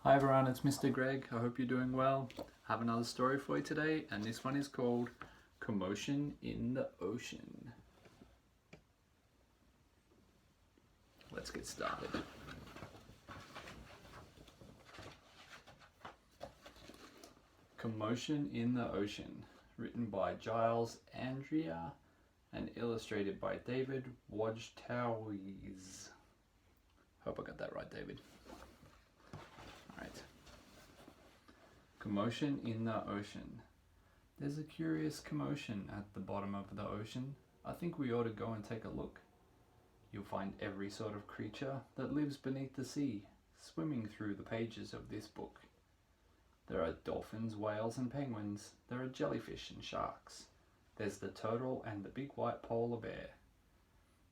Hi everyone, it's Mr. Greg. I hope you're doing well. I have another story for you today, and this one is called Commotion in the Ocean. Let's get started. Commotion in the Ocean, written by Giles Andreae and illustrated by David Wojtowycz. Hope I got that right, David. Alright. Commotion in the ocean. There's a curious commotion at the bottom of the ocean. I think we ought to go and take a look. You'll find every sort of creature that lives beneath the sea, swimming through the pages of this book. There are dolphins, whales and penguins. There are jellyfish and sharks. There's the turtle and the big white polar bear.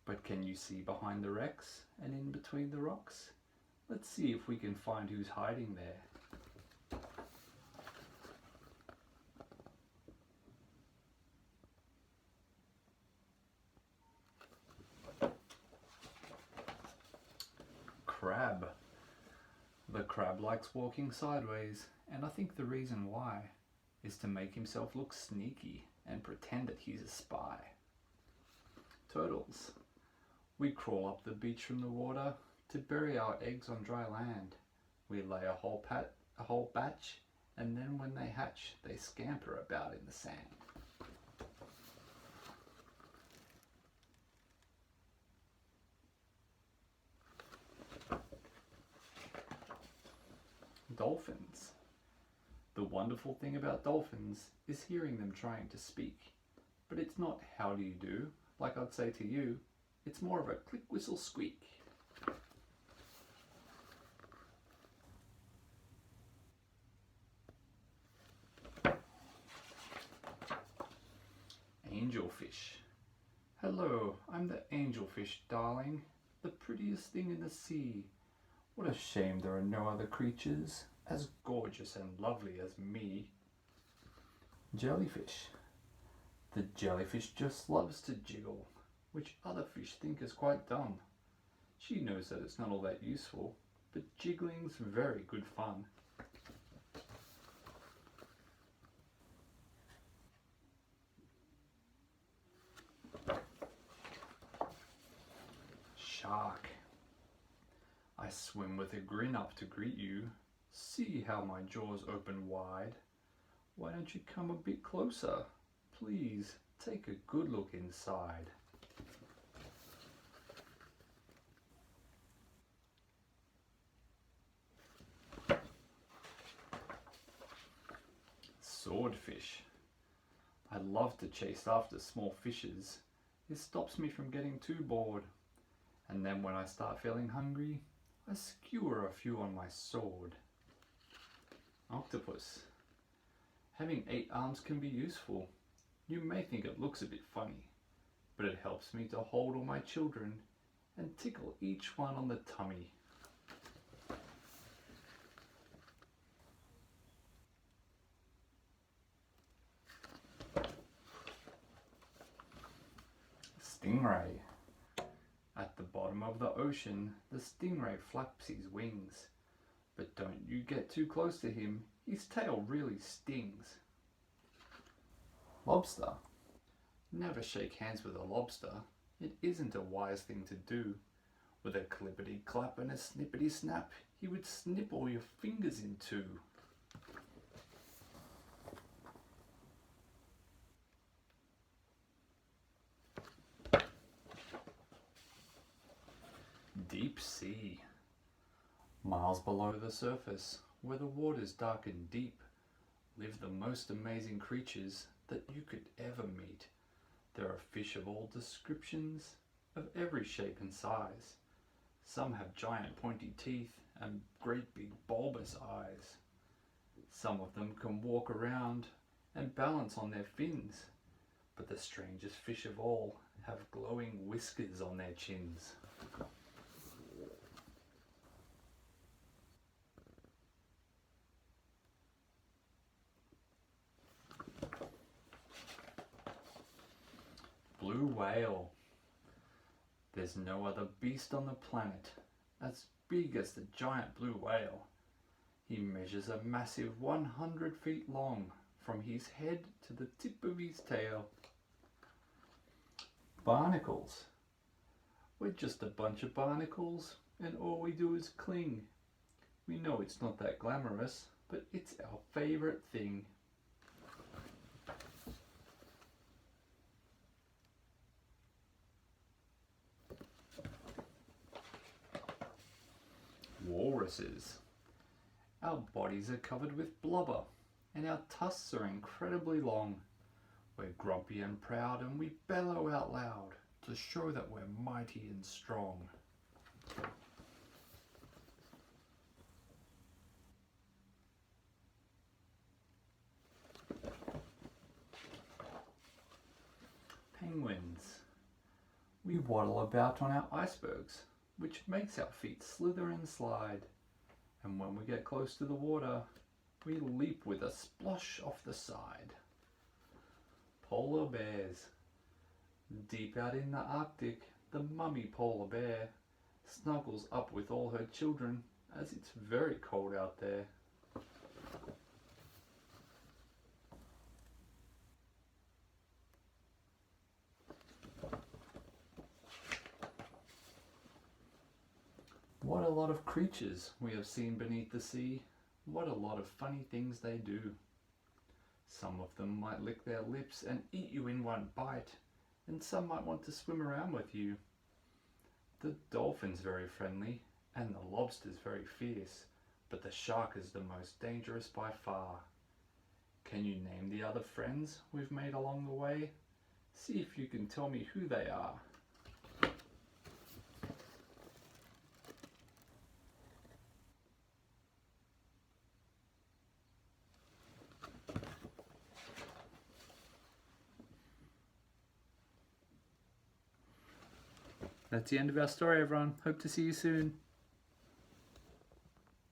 But can you see behind the wrecks and in between the rocks? Let's see if we can find who's hiding there. Crab. The crab likes walking sideways, and I think the reason why is to make himself look sneaky and pretend that he's a spy. Turtles. We crawl up the beach from the water to bury our eggs on dry land. We lay a whole batch, and then when they hatch, they scamper about in the sand. Dolphins. The wonderful thing about dolphins is hearing them trying to speak. But it's not how do you do, like I'd say to you. It's more of a click whistle squeak. Angelfish. Hello, I'm the angelfish, darling, the prettiest thing in the sea. What a shame there are no other creatures as gorgeous and lovely as me. Jellyfish. The jellyfish just loves to jiggle, which other fish think is quite dumb. She knows that it's not all that useful, but jiggling's very good fun. Shark. I swim with a grin up to greet you. See how my jaws open wide. Why don't you come a bit closer? Please, take a good look inside. Swordfish. I love to chase after small fishes. It stops me from getting too bored. And then when I start feeling hungry, I skewer a few on my sword. Octopus. Having 8 arms can be useful. You may think it looks a bit funny, but it helps me to hold all my children and tickle each one on the tummy. Stingray. At the bottom of the ocean, the stingray flaps his wings. But don't you get too close to him, his tail really stings. Lobster. Never shake hands with a lobster. It isn't a wise thing to do. With a clippity clap and a snippety snap, he would snip all your fingers in two. Deep sea. Miles below the surface, where the water's dark and deep, live the most amazing creatures that you could ever meet. There are fish of all descriptions, of every shape and size. Some have giant pointy teeth and great big bulbous eyes. Some of them can walk around and balance on their fins, but the strangest fish of all have glowing whiskers on their chins. Blue whale. There's no other beast on the planet as big as the giant blue whale. He measures a massive 100 feet long from his head to the tip of his tail. Barnacles. We're just a bunch of barnacles, and all we do is cling. We know it's not that glamorous, but it's our favourite thing. Walruses. Our bodies are covered with blubber, and our tusks are incredibly long. We're grumpy and proud, and we bellow out loud to show that we're mighty and strong. Penguins. We waddle about on our icebergs, which makes our feet slither and slide. And when we get close to the water, we leap with a splosh off the side. Polar bears. Deep out in the Arctic, the mummy polar bear snuggles up with all her children as it's very cold out there. What a lot of creatures we have seen beneath the sea. What a lot of funny things they do. Some of them might lick their lips and eat you in one bite, and some might want to swim around with you. The dolphin's very friendly, and the lobster's very fierce, but the shark is the most dangerous by far. Can you name the other friends we've made along the way? See if you can tell me who they are. That's the end of our story, everyone. Hope to see you soon.